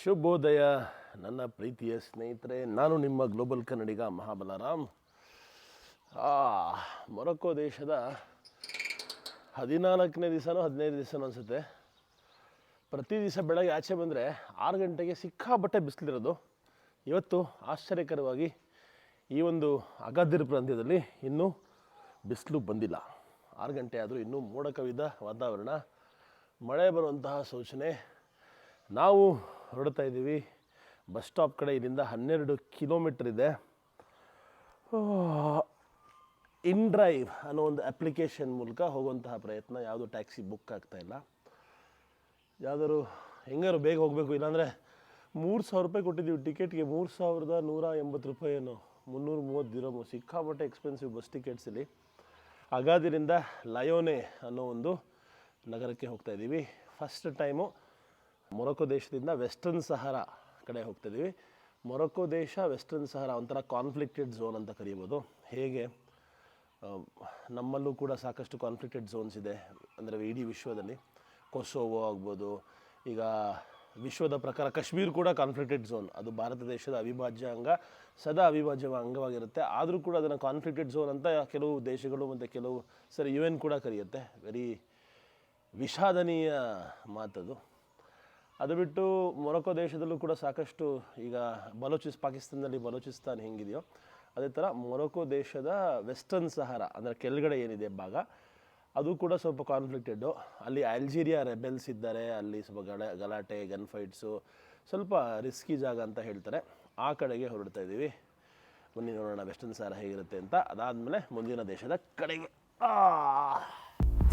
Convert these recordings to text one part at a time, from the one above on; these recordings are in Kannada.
ಶುಭೋದಯ ನನ್ನ ಪ್ರೀತಿಯ ಸ್ನೇಹಿತರೆ, ನಾನು ನಿಮ್ಮ ಗ್ಲೋಬಲ್ ಕನ್ನಡಿಗ ಮಹಾಬಲರಾಮ್. ಮೊರಕ್ಕೋ ದೇಶದ 14ನೇ ದಿವಸನೋ 15 ದಿವಸನೋ ಅನಿಸುತ್ತೆ, ಪ್ರತಿ ದಿವಸ ಬೆಳಗ್ಗೆ ಆಚೆ ಬಂದರೆ 6 ಗಂಟೆಗೆ ಸಿಕ್ಕಾಬಟ್ಟೆ ಬಿಸಿಲಿರೋದು. ಇವತ್ತು ಆಶ್ಚರ್ಯಕರವಾಗಿ ಈ ಒಂದು ಅಗಾದಿರ್ ಪ್ರಾಂತ್ಯದಲ್ಲಿ ಇನ್ನೂ ಬಿಸಿಲು ಬಂದಿಲ್ಲ. 6 ಗಂಟೆ ಆದರೂ ಇನ್ನೂ ಮೋಡ ಕವಿದ ವಾತಾವರಣ, ಮಳೆ ಬರುವಂತಹ ಸೂಚನೆ. ನಾವು ಹೊರಡ್ತಾ ಇದ್ದೀವಿ ಬಸ್ ಸ್ಟಾಪ್ ಕಡೆ. ಇಲ್ಲಿಂದ 12 ಕಿಲೋಮೀಟರ್ ಇದೆ. ಇನ್ಡ್ರೈವ್ ಅನ್ನೋ ಒಂದು ಅಪ್ಲಿಕೇಶನ್ ಮೂಲಕ ಹೋಗುವಂತಹ ಪ್ರಯತ್ನ. ಯಾವುದು ಟ್ಯಾಕ್ಸಿ ಬುಕ್ ಆಗ್ತಾಯಿಲ್ಲ. ಯಾವುದಾದ್ರು ಹೆಂಗಾರು ಬೇಗ ಹೋಗಬೇಕು, ಇಲ್ಲಾಂದರೆ 3,000 ರೂಪಾಯಿ ಕೊಟ್ಟಿದ್ದೀವಿ ಟಿಕೆಟ್ಗೆ. 3,180 ರೂಪಾಯಿ ಏನೋ, 330 ದಿರಮು. ಸಿಕ್ಕಾಪಟ್ಟೆ ಎಕ್ಸ್ಪೆನ್ಸಿವ್ ಬಸ್ ಟಿಕೆಟ್ಸ್ ಇಲ್ಲಿ. ಅಗಾದಿರಿಂದ ಲಯೋನೆ ಅನ್ನೋ ಒಂದು ನಗರಕ್ಕೆ ಹೋಗ್ತಾ ಇದ್ದೀವಿ. ಫಸ್ಟ್ ಟೈಮು ಮೊರಕ್ಕೋ ದೇಶದಿಂದ ವೆಸ್ಟರ್ನ್ ಸಹಾರಾ ಕಡೆ ಹೋಗ್ತಾಯಿದ್ದೀವಿ. ಮೊರಕ್ಕೋ ದೇಶ ವೆಸ್ಟರ್ನ್ ಸಹಾರಾ ಒಂಥರ ಕಾನ್ಫ್ಲಿಕ್ಟೆಡ್ ಝೋನ್ ಅಂತ ಕರೀಬೋದು. ಹೇಗೆ ನಮ್ಮಲ್ಲೂ ಕೂಡ ಸಾಕಷ್ಟು ಕಾನ್ಫ್ಲಿಕ್ಟೆಡ್ ಝೋನ್ಸ್ ಇದೆ, ಅಂದರೆ ಇಡೀ ವಿಶ್ವದಲ್ಲಿ. ಕೊಸೋವೋ ಆಗ್ಬೋದು, ಈಗ ವಿಶ್ವದ ಪ್ರಕಾರ ಕಾಶ್ಮೀರ್ ಕೂಡ ಕಾನ್ಫ್ಲಿಕ್ಟೆಡ್ ಝೋನ್. ಅದು ಭಾರತ ದೇಶದ ಅವಿಭಾಜ್ಯ ಅಂಗ, ಸದಾ ಅವಿಭಾಜ್ಯ ಅಂಗವಾಗಿರುತ್ತೆ. ಆದರೂ ಕೂಡ ಅದನ್ನು ಕಾನ್ಫ್ಲಿಕ್ಟೆಡ್ ಝೋನ್ ಅಂತ ಕೆಲವು ದೇಶಗಳು ಮತ್ತು ಕೆಲವು UN ಕೂಡ ಕರೆಯುತ್ತೆ. ವೆರಿ ವಿಷಾದನೀಯ ಮಾತದು. ಅದು ಬಿಟ್ಟು ಮೊರಕ್ಕೋ ದೇಶದಲ್ಲೂ ಕೂಡ ಸಾಕಷ್ಟು, ಈಗ ಪಾಕಿಸ್ತಾನದಲ್ಲಿ ಬಲೂಚಿಸ್ತಾನ್ ಹೆಂಗಿದೆಯೋ ಅದೇ ಥರ ಮೊರಕ್ಕೋ ದೇಶದ ವೆಸ್ಟರ್ನ್ ಸಹಾರಾ ಅಂದರೆ ಕೆಳಗಡೆ ಏನಿದೆ ಭಾಗ, ಅದು ಕೂಡ ಸ್ವಲ್ಪ ಕಾನ್ಫ್ಲಿಕ್ಟೆಡ್ಡು. ಅಲ್ಲಿ ಅಲ್ಜೀರಿಯಾ ರೆಬೆಲ್ಸ್ ಇದ್ದಾರೆ. ಅಲ್ಲಿ ಸ್ವಲ್ಪ ಗಲಾಟೆ, ಗನ್ ಫೈಟ್ಸು, ಸ್ವಲ್ಪ ರಿಸ್ಕಿ ಜಾಗ ಅಂತ ಹೇಳ್ತಾರೆ. ಆ ಕಡೆಗೆ ಹೊರಡ್ತಾ ಇದ್ದೀವಿ. ಬನ್ನಿ ನೋಡೋಣ ವೆಸ್ಟರ್ನ್ ಸಹಾರಾ ಹೇಗಿರುತ್ತೆ ಅಂತ. ಅದಾದಮೇಲೆ ಮುಂದಿನ ದೇಶದ ಕಡೆಗೆ.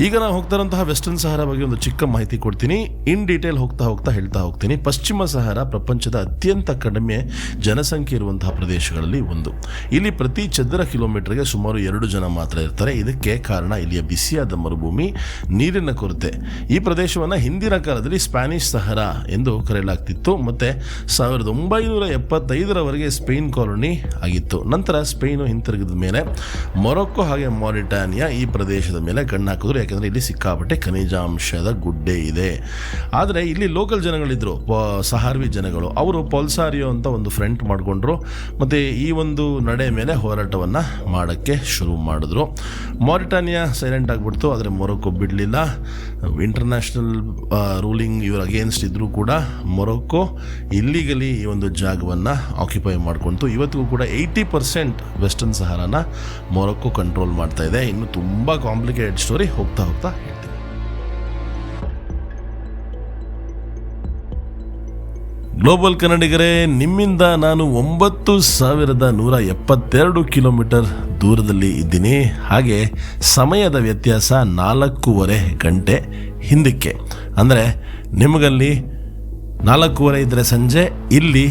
ಈಗ ನಾವು ಹೋಗ್ತಾ ಇರುವಂತಹ ವೆಸ್ಟರ್ನ್ ಸಹಾರಾ ಬಗ್ಗೆ ಒಂದು ಚಿಕ್ಕ ಮಾಹಿತಿ ಕೊಡ್ತೀನಿ. ಇನ್ ಡೀಟೇಲ್ ಹೋಗ್ತಾ ಹೇಳ್ತಾ ಹೋಗ್ತೀನಿ. ಪಶ್ಚಿಮ ಸಹಾರಾ ಪ್ರಪಂಚದ ಅತ್ಯಂತ ಕಡಿಮೆ ಜನಸಂಖ್ಯೆ ಇರುವಂತಹ ಪ್ರದೇಶಗಳಲ್ಲಿ ಒಂದು. ಇಲ್ಲಿ ಪ್ರತಿ ಚದರ ಕಿಲೋಮೀಟರ್ಗೆ ಸುಮಾರು 2 ಜನ ಮಾತ್ರ ಇರ್ತಾರೆ. ಇದಕ್ಕೆ ಕಾರಣ ಇಲ್ಲಿಯ ಬಿಸಿಯಾದ ಮರುಭೂಮಿ, ನೀರಿನ ಕೊರತೆ. ಈ ಪ್ರದೇಶವನ್ನು ಹಿಂದಿನ ಕಾಲದಲ್ಲಿ ಸ್ಪ್ಯಾನಿಷ್ ಸಹಾರಾ ಎಂದು ಕರೆಯಲಾಗ್ತಿತ್ತು. ಮತ್ತು 1975ರವರೆಗೆ ಸ್ಪೇನ್ ಕಾಲೋನಿ ಆಗಿತ್ತು. ನಂತರ ಸ್ಪೇನು ಹಿಂತಿರುಗಿದ ಮೇಲೆ ಮೊರಕ್ಕೋ ಹಾಗೆ ಮಾರಿಟಾನಿಯಾ ಈ ಪ್ರದೇಶದ ಮೇಲೆ ಕಣ್ಣಾಕಿದ್ರು. ಯಾಕೆಂದರೆ ಇಲ್ಲಿ ಸಿಕ್ಕಾಪಟ್ಟೆ ಖನಿಜಾಂಶದ ಗುಡ್ಡೆ ಇದೆ. ಆದರೆ ಇಲ್ಲಿ ಲೋಕಲ್ ಜನಗಳಿದ್ದರು, ಸಹಾರ್ವಿ ಜನಗಳು. ಅವರು ಪೊಲ್ಸಾರಿಯೋ ಅಂತ ಒಂದು ಫ್ರಂಟ್ ಮಾಡಿಕೊಂಡ್ರು ಮತ್ತು ಈ ಒಂದು ನಡೆ ಮೇಲೆ ಹೋರಾಟವನ್ನು ಮಾಡೋಕ್ಕೆ ಶುರು ಮಾಡಿದ್ರು. ಮಾರಿಟಾನಿಯಾ ಸೈಲೆಂಟ್ ಆಗಿಬಿಡ್ತು, ಆದರೆ ಮೊರಕ್ಕೋ ಬಿಡಲಿಲ್ಲ. ಇಂಟರ್ನ್ಯಾಷನಲ್ ರೂಲಿಂಗ್ ಇವ್ರ ಅಗೇನ್ಸ್ಟ್ ಇದ್ದರೂ ಕೂಡ ಮೊರಕ್ಕೋ ಇಲ್ಲಿಗಲಿ ಈ ಒಂದು ಜಾಗವನ್ನು ಆಕ್ಯುಪೈ ಮಾಡ್ಕೊಳ್ತು. ಇವತ್ತಿಗೂ ಕೂಡ 80% ವೆಸ್ಟರ್ನ್ ಸಹಾರಾನ ಮೊರಕ್ಕೋ ಕಂಟ್ರೋಲ್ ಮಾಡ್ತಾ ಇದೆ. ಇನ್ನು ತುಂಬ ಕಾಂಪ್ಲಿಕೇಟೆಡ್ ಸ್ಟೋರಿ ಹೋಗ್ತಾ ಹೇಳ್ತೀನಿ. ಗ್ಲೋಬಲ್ ಕನ್ನಡಿಗರೇ, ನಿಮ್ಮಿಂದ ನಾನು 9,172 ಕಿಲೋಮೀಟರ್ ದೂರದಲ್ಲಿ ಇದ್ದೀನಿ. ಹಾಗೆ ಸಮಯದ ವ್ಯತ್ಯಾಸ 4.5 ಗಂಟೆ ಹಿಂದಕ್ಕೆ. ಅಂದರೆ ನಿಮಗಲ್ಲಿ 4:15 ಇದ್ದರೆ ಸಂಜೆ, ಇಲ್ಲಿ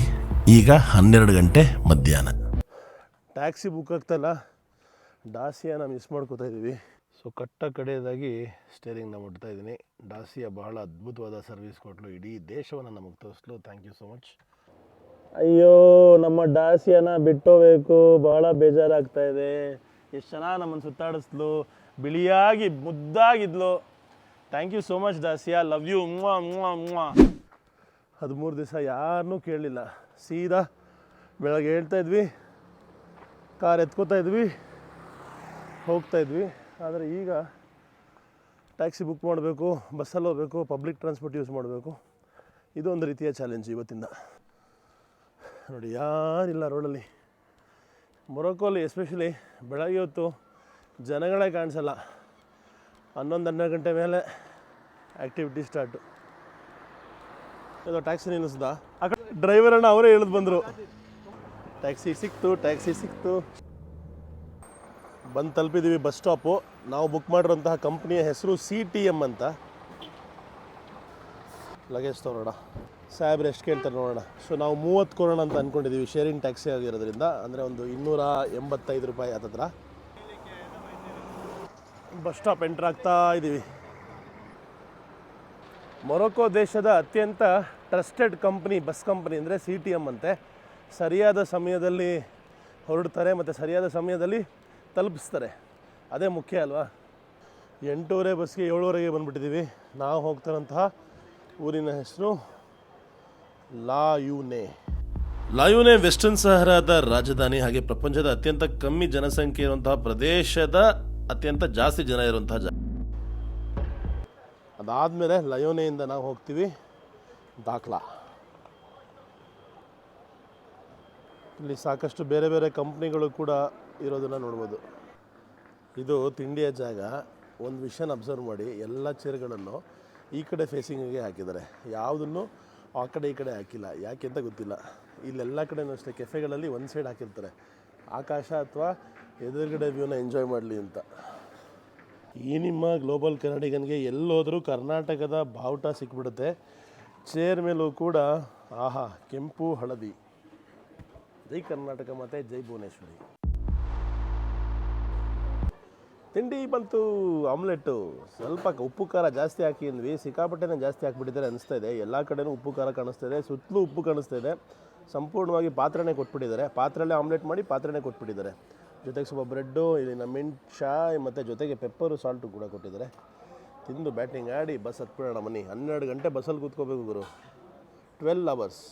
ಈಗ 12 ಗಂಟೆ ಮಧ್ಯಾಹ್ನ. ಟ್ಯಾಕ್ಸಿ ಬುಕ್ ಆಗ್ತಾಯಿಲ್ಲ, ಡಾಸಿಯಾನ ಮಿಸ್ ಮಾಡ್ಕೋತಾ ಇದ್ದೀವಿ. ಸೊ ಕಟ್ಟ ಕಡೆಯದಾಗಿ ಸ್ಟೇರಿಂಗ್ನ ಮುಟ್ತಾ ಇದ್ದೀನಿ. ಡಾಸಿಯಾ ಬಹಳ ಅದ್ಭುತವಾದ ಸರ್ವಿಸ್ ಕೊಟ್ಟಲು, ಇಡೀ ದೇಶವನ್ನು ನಮಗೆ ತೋರಿಸ್ಲು. Thank you so much. ಅಯ್ಯೋ, ನಮ್ಮ ಡಾಸಿಯಾನ ಬಿಟ್ಟೋಬೇಕು, ಭಾಳ ಬೇಜಾರಾಗ್ತಾ ಇದೆ. ಎಷ್ಟು ಚೆನ್ನಾಗಿ ನಮ್ಮನ್ನು ಸುತ್ತಾಡಿಸ್ಲು, ಬಿಳಿಯಾಗಿ ಮುದ್ದಾಗಿದ್ಲು. Thank you so much Dacia, love you. 13 ದಿವಸ ಯಾರನ್ನೂ ಕೇಳಲಿಲ್ಲ. ಸೀದಾ ಬೆಳಗ್ಗೆ ಹೇಳ್ತಾ ಇದ್ವಿ, ಕಾರ್ ಎತ್ಕೋತಾ ಇದ್ವಿ, ಹೋಗ್ತಾ ಇದ್ವಿ. ಆದರೆ ಈಗ ಟ್ಯಾಕ್ಸಿ ಬುಕ್ ಮಾಡಬೇಕು, ಬಸ್ಸಲ್ಲಿ ಹೋಗಬೇಕು, ಪಬ್ಲಿಕ್ ಟ್ರಾನ್ಸ್ಪೋರ್ಟ್ ಯೂಸ್ ಮಾಡಬೇಕು. ಇದು ಒಂದು ರೀತಿಯ ಚಾಲೆಂಜ್ ಇವತ್ತಿಂದ. ನೋಡಿ, ಯಾರಿಲ್ಲ ರೋಡಲ್ಲಿ. ಮೊರಕ್ಕೋಲಿ ಎಸ್ಪೆಷಲಿ ಬೆಳಗ್ಗೆ ಹೊತ್ತು ಜನಗಳೇ ಕಾಣಿಸಲ್ಲ. 11-12 ಗಂಟೆ ಮೇಲೆ ಆ್ಯಕ್ಟಿವಿಟಿ ಸ್ಟಾರ್ಟು. ಇದು ಟ್ಯಾಕ್ಸಿ ನಿಲ್ಲಿಸ್ದ, ಆ ಕಡೆ ಡ್ರೈವರನ್ನು ಅವರೇ ಹೇಳಿದ್ ಬಂದರು, ಟ್ಯಾಕ್ಸಿ ಸಿಕ್ತು. ಬಂದು ತಲುಪಿದ್ದೀವಿ ಬಸ್ ಸ್ಟಾಪು. ನಾವು ಬುಕ್ ಮಾಡಿರೋಂತಹ ಕಂಪ್ನಿಯ ಹೆಸರು CTM ಅಂತ. ಲಗೇಜ್ ತಗೊಳ್ಳೋಣ. ಸಾಹೇಬ್ರು ಎಷ್ಟು ಕೇಳ್ತಾರೆ ನೋಡೋಣ. ಸೊ ನಾವು 30 ಕೊಡೋಣ ಅಂತ ಅಂದ್ಕೊಂಡಿದ್ದೀವಿ, ಶೇರಿಂಗ್ ಟ್ಯಾಕ್ಸಿ ಆಗಿರೋದ್ರಿಂದ. ಅಂದರೆ ಒಂದು 285 ರೂಪಾಯಿ ಹತ್ತತ್ರ. ಬಸ್ ಸ್ಟಾಪ್ ಎಂಟ್ರ್ ಆಗ್ತಾ ಇದ್ದೀವಿ. ಮೊರಕ್ಕೋ ದೇಶದ ಅತ್ಯಂತ ಟ್ರಸ್ಟೆಡ್ ಕಂಪ್ನಿ, ಬಸ್ ಕಂಪ್ನಿ ಅಂದರೆ CTM ಅಂತೆ. ಸರಿಯಾದ ಸಮಯದಲ್ಲಿ ಹೊರಡ್ತಾರೆ ಮತ್ತು ಸರಿಯಾದ ಸಮಯದಲ್ಲಿ ತಲುಪಿಸ್ತಾರೆ. ಅದೇ ಮುಖ್ಯ ಅಲ್ವಾ. 8:30 ಬಸ್ಗೆ 7:15 ಬಂದುಬಿಟ್ಟಿದ್ದೀವಿ. ನಾವು ಹೋಗ್ತಾರಂತಹ ಊರಿನ ಹೆಸರು ಲಾಯೂನೆ ವೆಸ್ಟರ್ನ್ ಸಹರಾದ ರಾಜಧಾನಿ, ಹಾಗೆ ಪ್ರಪಂಚದ ಅತ್ಯಂತ ಕಮ್ಮಿ ಜನಸಂಖ್ಯೆ ಇರುವಂತಹ ಪ್ರದೇಶದ ಅತ್ಯಂತ ಜಾಸ್ತಿ ಜನ ಇರುವಂತಹ ಅದಾದಮೇಲೆ ಲಯೋನೆಯಿಂದ ನಾವು ಹೋಗ್ತೀವಿ ದಾಖ್ಲಾ. ಇಲ್ಲಿ ಸಾಕಷ್ಟು ಬೇರೆ ಬೇರೆ ಕಂಪ್ನಿಗಳು ಕೂಡ ಇರೋದನ್ನು ನೋಡ್ಬೋದು. ಇದು ತಿಂಡಿಯ ಜಾಗ. ಒಂದು ವಿಷಯನ ಅಬ್ಸರ್ವ್ ಮಾಡಿ, ಎಲ್ಲ ಚೇರ್ಗಳನ್ನು ಈ ಕಡೆ ಫೇಸಿಂಗಿಗೆ ಹಾಕಿದ್ದಾರೆ, ಯಾವುದನ್ನು ಆ ಕಡೆ ಈ ಕಡೆ ಹಾಕಿಲ್ಲ. ಯಾಕೆ ಅಂತ ಗೊತ್ತಿಲ್ಲ. ಇಲ್ಲೆಲ್ಲ ಕಡೆನೂ ಅಷ್ಟೇ ಕೆಫೆಗಳಲ್ಲಿ ಒಂದು ಸೈಡ್ ಹಾಕಿರ್ತಾರೆ, ಆಕಾಶ ಅಥವಾ ಎದುರುಗಡೆ ವ್ಯೂನ ಎಂಜಾಯ್ ಮಾಡಲಿ ಅಂತ. ಈ ನಿಮ್ಮ ಗ್ಲೋಬಲ್ ಕನ್ನಡಿಗನಿಗೆ ಎಲ್ಲೋದ್ರೂ ಕರ್ನಾಟಕದ ಬಾವುಟ ಸಿಕ್ಬಿಡುತ್ತೆ. ಚೇರ್ ಮೇಲೂ ಕೂಡ ಆಹಾ ಕೆಂಪು ಹಳದಿ, ಜೈ ಕರ್ನಾಟಕ ಮತ್ತು ಜೈ ಭುವನೇಶ್ವರಿ. ತಿಂಡಿ ಬಂತು, ಆಮ್ಲೆಟ್ಟು. ಸ್ವಲ್ಪ ಉಪ್ಪು ಖಾರ ಜಾಸ್ತಿ ಹಾಕಿ ಅಂದ್ವಿ, ಸಿಕ್ಕಾಪಟ್ಟೆನೇ ಜಾಸ್ತಿ ಹಾಕ್ಬಿಟ್ಟಿದ್ದಾರೆ ಅನಿಸ್ತಾ ಇದೆ. ಎಲ್ಲ ಕಡೆನೂ ಉಪ್ಪು ಖಾರ ಕಾಣಿಸ್ತಾ ಇದೆ, ಸುತ್ತಲೂ ಉಪ್ಪು ಕಾಣಿಸ್ತಾ ಇದೆ. ಸಂಪೂರ್ಣವಾಗಿ ಪಾತ್ರೆನೇ ಕೊಟ್ಬಿಟ್ಟಿದ್ದಾರೆ, ಪಾತ್ರೆಯಲ್ಲೇ ಆಮ್ಲೆಟ್ ಮಾಡಿ ಪಾತ್ರೆನೇ ಕೊಟ್ಬಿಟ್ಟಿದ್ದಾರೆ. ಜೊತೆಗೆ ಸ್ವಲ್ಪ ಬ್ರೆಡ್ಡು, ಇಲ್ಲಿನ ಮಿಂಟ್ ಚಾಯ್ ಮತ್ತು ಜೊತೆಗೆ ಪೆಪ್ಪರು ಸಾಲ್ಟು ಕೂಡ ಕೊಟ್ಟಿದ್ದಾರೆ. ತಿಂದು ಬ್ಯಾಟಿಂಗ್ ಆಡಿ ಬಸ್ ಹತ್ಬಿಡೋಣ ಬನ್ನಿ. 12 ಗಂಟೆ ಬಸ್ಸಲ್ಲಿ ಕೂತ್ಕೋಬೇಕು ಗುರು. 12 ಅವರ್ಸ್.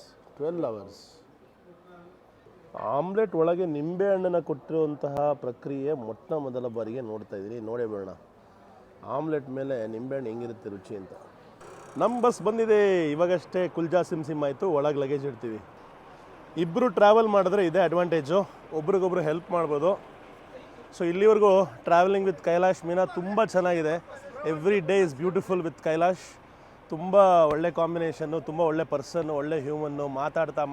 ಆಮ್ಲೆಟ್ ಒಳಗೆ ನಿಂಬೆ ಹಣ್ಣನ್ನು ಕೊಟ್ಟಿರುವಂತಹ ಪ್ರಕ್ರಿಯೆ ಮೊದಲ ಬಾರಿಗೆ ನೋಡ್ತಾ ಇದ್ದೀನಿ. ನೋಡೇ ಬೇಡ ಆಮ್ಲೆಟ್ ಮೇಲೆ ನಿಂಬೆಹಣ್ಣು ಹೆಂಗಿರುತ್ತೆ ರುಚಿ ಅಂತ. ನಮ್ಮ ಬಸ್ ಬಂದಿದೆ ಇವಾಗಷ್ಟೇ. ಕುಲ್ಜಾ ಸಿಮ್ ಆಯಿತು, ಒಳಗೆ ಲಗೇಜ್ ಇಡ್ತೀವಿ. ಇಬ್ಬರು ಟ್ರಾವೆಲ್ ಮಾಡಿದ್ರೆ ಇದೇ ಅಡ್ವಾಂಟೇಜು, ಒಬ್ರಿಗೊಬ್ರು ಹೆಲ್ಪ್ ಮಾಡ್ಬೋದು. ಸೊ ಇಲ್ಲಿವರೆಗೂ ಟ್ರಾವೆಲಿಂಗ್ ವಿತ್ ಕೈಲಾಶ್ ಮೀನಾ ತುಂಬ ಚೆನ್ನಾಗಿದೆ. Every day is beautiful with Kailash. ತುಂಬ ಒಳ್ಳೆ ಕಾಂಬಿನೇಷನ್ನು, ತುಂಬ ಒಳ್ಳೆ ಪರ್ಸನ್ನು, ಒಳ್ಳೆ ಹ್ಯೂಮನ್ನು. ಮಾತಾಡ್ತಾ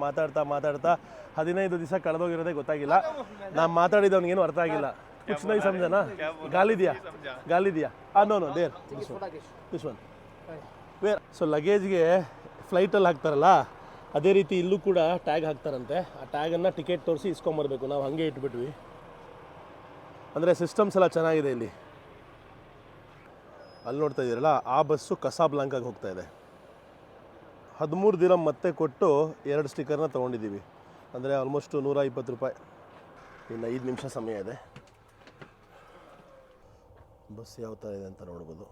15 ದಿವಸ ಕಳೆದೋಗಿರೋದೇ ಗೊತ್ತಾಗಿಲ್ಲ. ನಾನು ಮಾತಾಡಿದವನಿಗೇನು ಅರ್ಥ ಆಗಿಲ್ಲ. ಕುಚ್ ನೈ ಸಮझना ಗಾಲಿದ್ಯಾ no there this one where. So ಲಗೇಜ್ಗೆ ಫ್ಲೈಟಲ್ಲಿ ಹಾಕ್ತಾರಲ್ಲ ಅದೇ ರೀತಿ ಇಲ್ಲೂ ಕೂಡ ಟ್ಯಾಗ್ ಹಾಕ್ತಾರಂತೆ. ಆ ಟ್ಯಾಗನ್ನು ಟಿಕೆಟ್ ತೋರಿಸಿ ಇಸ್ಕೊಂಬರ್ಬೇಕು. ನಾವು ಹಾಗೆ ಇಟ್ಬಿಟ್ವಿ. ಅಂದರೆ ಸಿಸ್ಟಮ್ಸ್ ಎಲ್ಲ ಚೆನ್ನಾಗಿದೆ ಇಲ್ಲಿ. ಅಲ್ಲಿ ನೋಡ್ತಾ ಇದ್ದೀರಲ್ಲ, ಆ ಬಸ್ಸು ಕಸಾಬ್ಲಾಂಕಾಗೆ ಹೋಗ್ತಾ ಇದೆ. 13 ದಿರಮ್ ಮತ್ತೆ ಕೊಟ್ಟು 2 ಸ್ಟಿಕ್ಕರ್ನ ತೊಗೊಂಡಿದ್ದೀವಿ. ಅಂದರೆ ಆಲ್ಮೋಸ್ಟ್ 120 ರೂಪಾಯಿ. ಇನ್ನು 5 ನಿಮಿಷ ಸಮಯ ಇದೆ. ಬಸ್ ಯಾವ ಥರ ಇದೆ ಅಂತ ನೋಡ್ಬೋದು.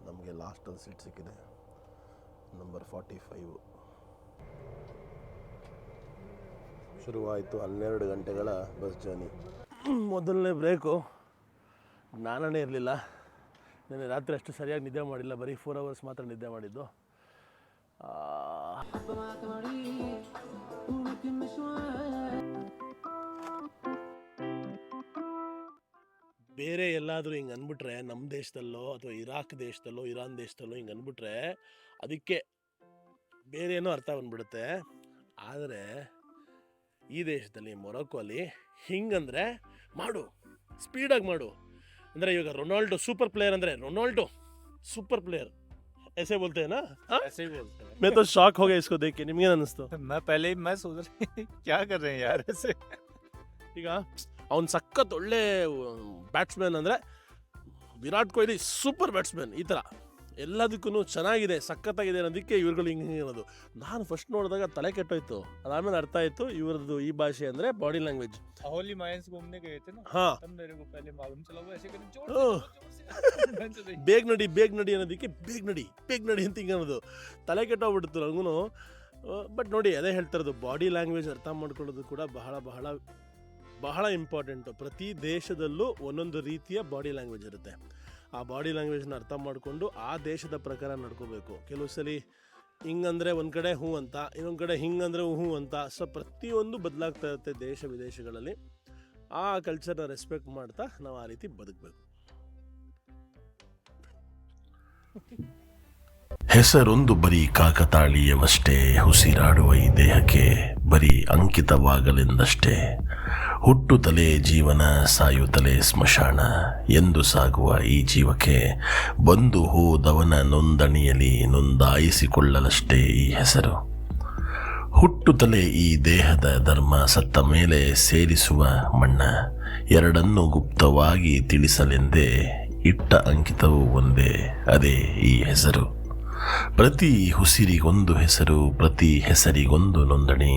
ನಮಗೆ ಲಾಸ್ಟಲ್ಲಿ ಸೀಟ್ ಸಿಕ್ಕಿದೆ, ನಂಬರ್ 45. ಶುರುವಾಯಿತು 12 ಗಂಟೆಗಳ ಬಸ್ ಜರ್ನಿ. ಮೊದಲನೇ ಬ್ರೇಕು. ಜ್ಞಾನನೇ ಇರಲಿಲ್ಲ. ನೆನ್ನೆ ರಾತ್ರಿ ಅಷ್ಟು ಸರಿಯಾಗಿ ನಿದ್ದೆ ಮಾಡಿಲ್ಲ, ಬರೀ 4 ಅವರ್ಸ್ ಮಾತ್ರ ನಿದ್ದೆ ಮಾಡಿದ್ದು. ಬೇರೆ ಎಲ್ಲಾದರೂ ಹಿಂಗೆ ಅಂದ್ಬಿಟ್ರೆ, ನಮ್ಮ ದೇಶದಲ್ಲೋ ಅಥವಾ ಇರಾಕ್ ದೇಶದಲ್ಲೋ ಇರಾನ್ ದೇಶದಲ್ಲೋ ಹಿಂಗೆ ಅಂದ್ಬಿಟ್ರೆ ಅದಕ್ಕೆ ಬೇರೆ ಏನೋ ಅರ್ಥ ಬಂದ್ಬಿಡುತ್ತೆ. ಆದರೆ ಈ ದೇಶದಲ್ಲಿ ಮೊರೊಕೋಲಿ ಹಿಂಗಂದರೆ ಮಾಡು, ಸ್ಪೀಡಾಗಿ ಮಾಡು. ಅಂದರೆ ಇವಾಗ ರೊನಾಲ್ಡೋ ಸೂಪರ್ ಪ್ಲೇಯರ್ ಅಂದರೆ ರೊನಾಲ್ಡೋ ಸೂಪರ್ ಪ್ಲೇಯರ್ ऐसे बोलते हैं ना? ऐसे ही बोलते हैं। मैं तो शॉक हो गया इसको देख के. ನಿಮ್ಗೆ ಅನ್ನಿಸ್ತು? मैं सोच रही क्या कर रहे हैं यार ऐसे. ಈಗ ಅವ್ನು ಸಖತ್ ಒಳ್ಳೆ ಬ್ಯಾಟ್ಸ್ಮನ್ ಅಂದರೆ ವಿರಾಟ್ ಕೊಹ್ಲಿ ಸೂಪರ್ ಬ್ಯಾಟ್ಸ್ಮನ್. ಈ ಥರ ಎಲ್ಲದಕ್ಕೂ ಚೆನ್ನಾಗಿದೆ, ಸಖತ್ತಾಗಿದೆ ಅನ್ನೋದಕ್ಕೆ ಇವ್ರುಗಳು ಹಿಂಗೆ ಅನ್ನೋದು. ನಾನು ಫಸ್ಟ್ ನೋಡಿದಾಗ ತಲೆ ಕೆಟ್ಟೋಯ್ತು. ಅದಾದಮೇಲೆ ಅರ್ಥ ಆಯಿತು ಇವ್ರದ್ದು ಈ ಭಾಷೆ ಅಂದರೆ ಬಾಡಿ ಲ್ಯಾಂಗ್ವೇಜ್. होली माइंस घूमने गए थे ना, हाँ तब मेरे को पहले मालूम चला वो ऐसे करके जोर से ಬೇಗ ನಡಿ ಅನ್ನೋದಕ್ಕೆ ಬೇಗ ನಡಿ ಅಂತ ಹಿಂಗೆ ಅನ್ನೋದು. ತಲೆ ಕೆಟ್ಟೋಗ್ಬಿಡ್ತು ನನಗೂ. ಬಟ್ ನೋಡಿ, ಅದೇ ಹೇಳ್ತಿರೋದು, ಬಾಡಿ ಲ್ಯಾಂಗ್ವೇಜ್ ಅರ್ಥ ಮಾಡ್ಕೊಳ್ಳೋದು ಕೂಡ ಬಹಳ ಬಹಳ ಬಹಳ ಇಂಪಾರ್ಟೆಂಟು. ಪ್ರತಿ ದೇಶದಲ್ಲೂ ಒಂದೊಂದು ರೀತಿಯ ಬಾಡಿ ಲ್ಯಾಂಗ್ವೇಜ್ ಇರುತ್ತೆ. ಆ ಬಾಡಿ ಲ್ಯಾಂಗ್ವೇಜ್ನ ಅರ್ಥ ಮಾಡಿಕೊಂಡು ಆ ದೇಶದ ಪ್ರಕಾರ ನಡ್ಕೋಬೇಕು. ಕೆಲವು ಸಲ ಹಿಂಗಂದರೆ ಒಂದು ಕಡೆ ಹ್ಞೂ ಅಂತ, ಇನ್ನೊಂದು ಕಡೆ ಹಿಂಗಂದರೆ ಹ್ಞೂ ಅಂತ. ಸೊ ಪ್ರತಿಯೊಂದು ಬದಲಾಗ್ತಾ ಇರುತ್ತೆ ದೇಶ ವಿದೇಶಗಳಲ್ಲಿ. ಆ ಕಲ್ಚರ್ನ ರೆಸ್ಪೆಕ್ಟ್ ಮಾಡ್ತಾ ನಾವು ಆ ರೀತಿ ಬದುಕಬೇಕು. ಹೆಸರೊಂದು ಬರೀ ಕಾಕತಾಳೀಯವಷ್ಟೇ, ಉಸಿರಾಡುವ ಈ ದೇಹಕ್ಕೆ ಬರೀ ಅಂಕಿತವಾಗಲೆಂದಷ್ಟೇ. ಹುಟ್ಟುತ್ತಲೇ ಜೀವನ, ಸಾಯುತ್ತಲೇ ಸ್ಮಶಾನ ಎಂದು ಸಾಗುವ ಈ ಜೀವಕ್ಕೆ ಬಂದು ಹೋದವನ ನೋಂದಣಿಯಲ್ಲಿ ನೋಂದಾಯಿಸಿಕೊಳ್ಳಲಷ್ಟೇ ಈ ಹೆಸರು. ಹುಟ್ಟುತ್ತಲೇ ಈ ದೇಹದ ಧರ್ಮ, ಸತ್ತ ಮೇಲೆ ಸೇರಿಸುವ ಮಣ್ಣ, ಎರಡನ್ನೂ ಗುಪ್ತವಾಗಿ ತಿಳಿಸಲೆಂದೇ ಇಟ್ಟ ಅಂಕಿತವೂ ಒಂದೇ, ಅದೇ ಈ ಹೆಸರು. ಪ್ರತಿ ಉಸಿರಿಗೊಂದು ಹೆಸರು, ಪ್ರತಿ ಹೆಸರಿಗೊಂದು ನೋಂದಣಿ.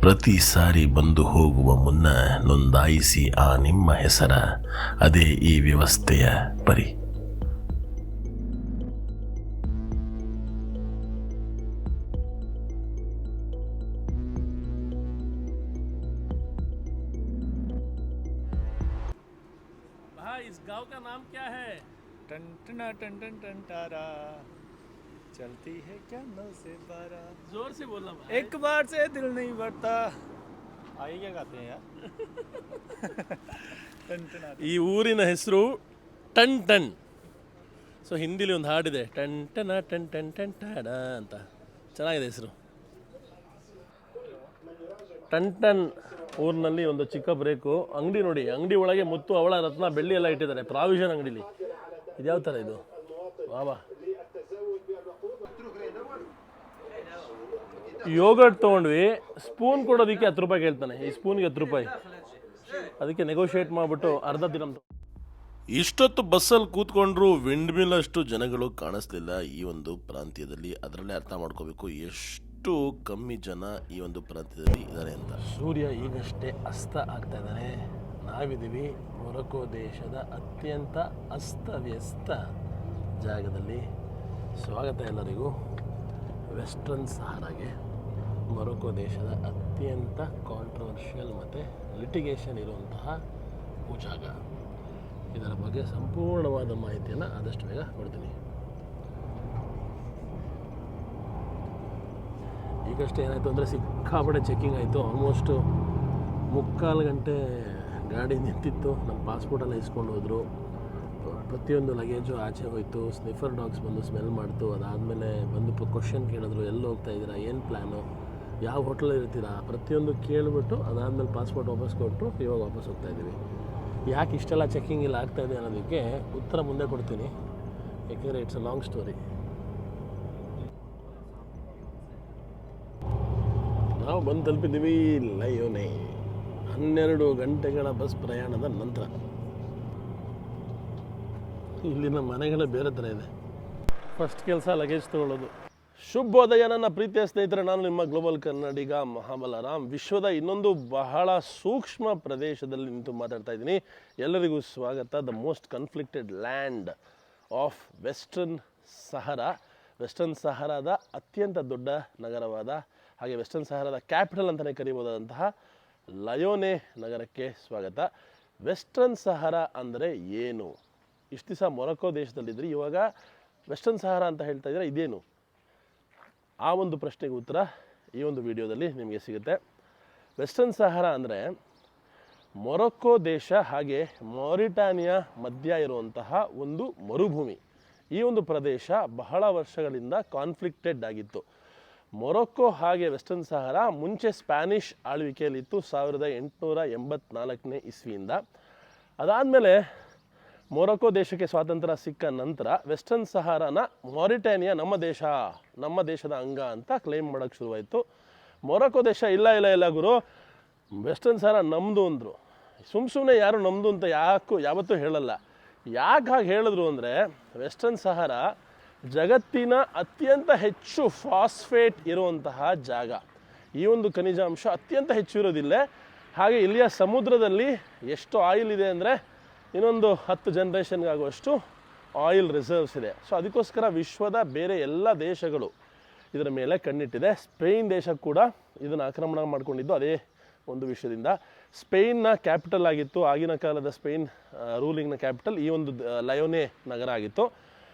ಪ್ರತಿ ಸಾರಿ ಬಂದು ಹೋಗುವ ಮುನ್ನ ನೋಂದಾಯಿಸಿ ಆ ನಿಮ್ಮ ಹೆಸರ, ಅದೇ ಈ ವ್ಯವಸ್ಥೆಯ ಪರಿ. इस गांव का नाम क्या है? टन टना टन टन टन टारा चलती है क्या 9 से 12 जोर से बोलना भाई. एक बार से दिल नहीं भरता आइए क्या गाते हैं यार टन टना ಈ ಊರಿನ ಹೆಸರು ಟನ್ ಟನ್. ಸೊ ಹಿಂದಿಲಿ ಒಂದು ಹಾಡಿದೆ, ಟನ್ ಟನ ಟನ್ ಟನ್ ಟನ್ ಟಾಡ ಅಂತ. ಚೆನ್ನಾಗಿದೆ ಹೆಸರು. ಟನ್ ಟನ್ ಊರಿನಲ್ಲಿ ಒಂದು ಚಿಕ್ಕ ಬ್ರೇಕು. ಅಂಗಡಿ ನೋಡಿ, ಅಂಗಡಿ ಒಳಗೆ ಮುತ್ತು, ಅವಳ, ರತ್ನ, ಬೆಳ್ಳಿ ಎಲ್ಲ ಇಟ್ಟಿದ್ದಾರೆ. ಪ್ರಾವಿಷನ್ ಅಂಗಡಿಲಿ. ಇದ್ಯಾವ ಥರ ಇದು? ವಾವಾ. ಯೋಗರ್ಟ್ ತೊಗೊಂಡ್ವಿ. ಸ್ಪೂನ್ ಕೊಡೋದಕ್ಕೆ 10 ರೂಪಾಯಿ ಕೇಳ್ತಾನೆ. ಈ ಸ್ಪೂನ್ಗೆ 10 ರೂಪಾಯಿ. ಅದಕ್ಕೆ ನೆಗೋಷಿಯೇಟ್ ಮಾಡಿಬಿಟ್ಟು ಅರ್ಧ ದಿನ. ಇಷ್ಟೊತ್ತು ಬಸ್ಸಲ್ಲಿ ಕೂತ್ಕೊಂಡ್ರು ವಿಂಡ್ ಮಿಲ್ ಅಷ್ಟು ಜನಗಳು ಕಾಣಿಸ್ಲಿಲ್ಲ ಈ ಒಂದು ಪ್ರಾಂತ್ಯದಲ್ಲಿ. ಅದರಲ್ಲೇ ಅರ್ಥ ಮಾಡ್ಕೋಬೇಕು ಎಷ್ಟು ಕಮ್ಮಿ ಜನ ಈ ಒಂದು ಪ್ರಾಂತ್ಯದಲ್ಲಿ ಇದ್ದಾರೆ ಅಂತ. ಸೂರ್ಯ ಈಗಷ್ಟೇ ಅಸ್ತ ಆಗ್ತಾ ಇದ್ದಾನೆ. ನಾವಿದ್ದೀವಿ ಮೊರೊಕೊ ದೇಶದ ಅತ್ಯಂತ ಅಸ್ತವ್ಯಸ್ತ ಜಾಗದಲ್ಲಿ. ಸ್ವಾಗತ ಎಲ್ಲರಿಗೂ ವೆಸ್ಟರ್ನ್ ಸಹಾರಾಗೆ. ಮೊರೊಕೊ ದೇಶದ ಅತ್ಯಂತ ಕಾಂಟ್ರವರ್ಷಿಯಲ್ ಮತ್ತು ಲಿಟಿಗೇಷನ್ ಇರುವಂತಹ ಜಾಗ. ಇದರ ಬಗ್ಗೆ ಸಂಪೂರ್ಣವಾದ ಮಾಹಿತಿಯನ್ನು ಆದಷ್ಟು ಬೇಗ ಕೊಡ್ತೀನಿ. ಈಗಷ್ಟೇ ಏನಾಯಿತು ಅಂದರೆ ಸಿಕ್ಕಾಪಟ್ಟೆ ಚೆಕ್ಕಿಂಗ್ ಆಯಿತು. ಆಲ್ಮೋಸ್ಟು 3/4 ಗಂಟೆ ಗಾಡಿ ನಿಂತಿತ್ತು. ನಮ್ಮ ಪಾಸ್ಪೋರ್ಟೆಲ್ಲ ಇಸ್ಕೊಂಡು ಹೋದರು. ಪ್ರತಿಯೊಂದು ಲಗೇಜು ಆಚೆ ಹೋಯಿತು. ಸ್ನಿಫರ್ ಡಾಗ್ಸ್ ಬಂದು ಸ್ಮೆಲ್ ಮಾಡ್ತು. ಅದಾದಮೇಲೆ ಬಂದು ಕ್ವಶನ್ ಕೇಳಿದ್ರು, ಎಲ್ಲಿ ಹೋಗ್ತಾ ಇದ್ದೀರಾ, ಏನು ಪ್ಲ್ಯಾನು, ಯಾವ ಹೋಟೆಲಲ್ಲಿ ಇರ್ತೀರಾ, ಪ್ರತಿಯೊಂದು ಕೇಳಿಬಿಟ್ಟು ಅದಾದಮೇಲೆ ಪಾಸ್ಪೋರ್ಟ್ ವಾಪಸ್ ಕೊಟ್ಟರು. ಇವಾಗ ವಾಪಸ್ ಹೋಗ್ತಾ ಇದ್ದೀವಿ. ಯಾಕೆ ಇಷ್ಟೆಲ್ಲ ಚೆಕ್ಕಿಂಗ್ ಇಲ್ಲ ಆಗ್ತಾಯಿದೆ ಅನ್ನೋದಕ್ಕೆ ಉತ್ತರ ಮುಂದೆ ಕೊಡ್ತೀನಿ, ಯಾಕೆಂದರೆ ಇಟ್ಸ್ ಅ ಲಾಂಗ್ ಸ್ಟೋರಿ. ನಾವು ಬಂದು ತಲುಪಿದ್ದೀವಿ ಲಯೋನೆ. 12 ಗಂಟೆಗಳ ಬಸ್ ಪ್ರಯಾಣದ ನಂತರ. ಇಲ್ಲಿನ ಮನೆಗಳೇ ಬೇರೆ ಥರ ಇದೆ. ಫಸ್ಟ್ ಕೆಲಸ ಲಗೇಜ್ ತೊಗೊಳ್ಳೋದು. ಶುಭೋದಯ ನನ್ನ ಪ್ರೀತಿಯ ಸ್ನೇಹಿತರೆ, ನಾನು ನಿಮ್ಮ ಗ್ಲೋಬಲ್ ಕನ್ನಡಿಗ ಮಹಾಬಲರಾಮ್. ವಿಶ್ವದ ಇನ್ನೊಂದು ಬಹಳ ಸೂಕ್ಷ್ಮ ಪ್ರದೇಶದಲ್ಲಿ ನಿಂತು ಮಾತಾಡ್ತಾ ಇದ್ದೀನಿ. ಎಲ್ಲರಿಗೂ ಸ್ವಾಗತ. The most conflicted land of western Sahara. Western ಸಹರಾದ ಅತ್ಯಂತ ದೊಡ್ಡ ನಗರವಾದ, ಹಾಗೆ ವೆಸ್ಟರ್ನ್ ಸಹರಾದ ಕ್ಯಾಪಿಟಲ್ ಅಂತಲೇ ಕರೀಬೋದಾದಂತಹ ಲಯೋನೆ ನಗರಕ್ಕೆ ಸ್ವಾಗತ. ವೆಸ್ಟರ್ನ್ ಸಹರಾ ಅಂದರೆ ಏನು? ಇಷ್ಟು ದಿವಸ ಮೊರೊಕೊ ದೇಶದಲ್ಲಿದ್ದರೆ ಇವಾಗ ವೆಸ್ಟರ್ನ್ ಸಹರಾ ಅಂತ ಹೇಳ್ತಾ ಇದ್ದಾರೆ, ಇದೇನು? ಆ ಒಂದು ಪ್ರಶ್ನೆಗೆ ಉತ್ತರ ಈ ಒಂದು ವಿಡಿಯೋದಲ್ಲಿ ನಿಮಗೆ ಸಿಗುತ್ತೆ. ವೆಸ್ಟರ್ನ್ ಸಹರಾ ಅಂದರೆ ಮೊರೊಕೊ ದೇಶ ಹಾಗೆ ಮಾರಿಟಾನಿಯಾ ಮಧ್ಯ ಇರುವಂತಹ ಒಂದು ಮರುಭೂಮಿ. ಈ ಒಂದು ಪ್ರದೇಶ ಬಹಳ ವರ್ಷಗಳಿಂದ ಕಾನ್ಫ್ಲಿಕ್ಟೆಡ್ ಆಗಿತ್ತು. ಮೊರೊಕೊ ಹಾಗೆ ವೆಸ್ಟರ್ನ್ ಸಹರಾ ಮುಂಚೆ ಸ್ಪ್ಯಾನಿಷ್ ಆಳ್ವಿಕೆಯಲ್ಲಿತ್ತು 1884ನೇ ಇಸ್ವಿಯಿಂದ. ಅದಾದಮೇಲೆ ಮೊರೊಕೊ ದೇಶಕ್ಕೆ ಸ್ವಾತಂತ್ರ್ಯ ಸಿಕ್ಕ ನಂತರ ವೆಸ್ಟರ್ನ್ ಸಹಾರಾನ ಮಾರಿಟಾನಿಯಾ ನಮ್ಮ ದೇಶದ ಅಂಗ ಅಂತ ಕ್ಲೈಮ್ ಮಾಡೋಕ್ಕೆ ಶುರುವಾಯಿತು. ಮೊರೊಕೊ ದೇಶ ಇಲ್ಲ ಗುರು, ವೆಸ್ಟರ್ನ್ ಸಹಾರಾ ನಮ್ಮದು ಅಂದರು. ಸುಮ್ಮನೆ ಯಾರು ನಮ್ಮದು ಅಂತ ಯಾವತ್ತೂ ಹೇಳಲ್ಲ. ಯಾಕೆ ಹಾಗೆ ಹೇಳಿದ್ರು ಅಂದರೆ, ವೆಸ್ಟರ್ನ್ ಸಹಾರಾ ಜಗತ್ತಿನ ಅತ್ಯಂತ ಹೆಚ್ಚು ಫಾಸ್ಫೇಟ್ ಇರುವಂತಹ ಜಾಗ. ಈ ಒಂದು ಖನಿಜಾಂಶ ಅತ್ಯಂತ ಹೆಚ್ಚು ಇರೋದಿಲ್ಲ. ಹಾಗೆ ಇಲ್ಲಿಯ ಸಮುದ್ರದಲ್ಲಿ ಎಷ್ಟು ಆಯಿಲ್ ಇದೆ ಅಂದರೆ ಇನ್ನೊಂದು 10 ಜನ್ರೇಷನ್ಗಾಗುವಷ್ಟು ಆಯಿಲ್ ರಿಸರ್ವ್ಸ್ ಇದೆ. ಸೊ ಅದಕ್ಕೋಸ್ಕರ ವಿಶ್ವದ ಬೇರೆ ಎಲ್ಲ ದೇಶಗಳು ಇದರ ಮೇಲೆ ಕಣ್ಣಿಟ್ಟಿದೆ. ಸ್ಪೇನ್ ದೇಶ ಕೂಡ ಇದನ್ನು ಆಕ್ರಮಣ ಮಾಡಿಕೊಂಡಿದ್ದು ಅದೇ ಒಂದು ವಿಷಯದಿಂದ. ಸ್ಪೇನ್ನ ಕ್ಯಾಪಿಟಲ್ ಆಗಿತ್ತು ಆಗಿನ ಕಾಲದ ಸ್ಪೇನ್ ರೂಲಿಂಗ್ನ ಕ್ಯಾಪಿಟಲ್ ಈ ಒಂದು ಲಯೋನೆ ನಗರ ಆಗಿತ್ತು.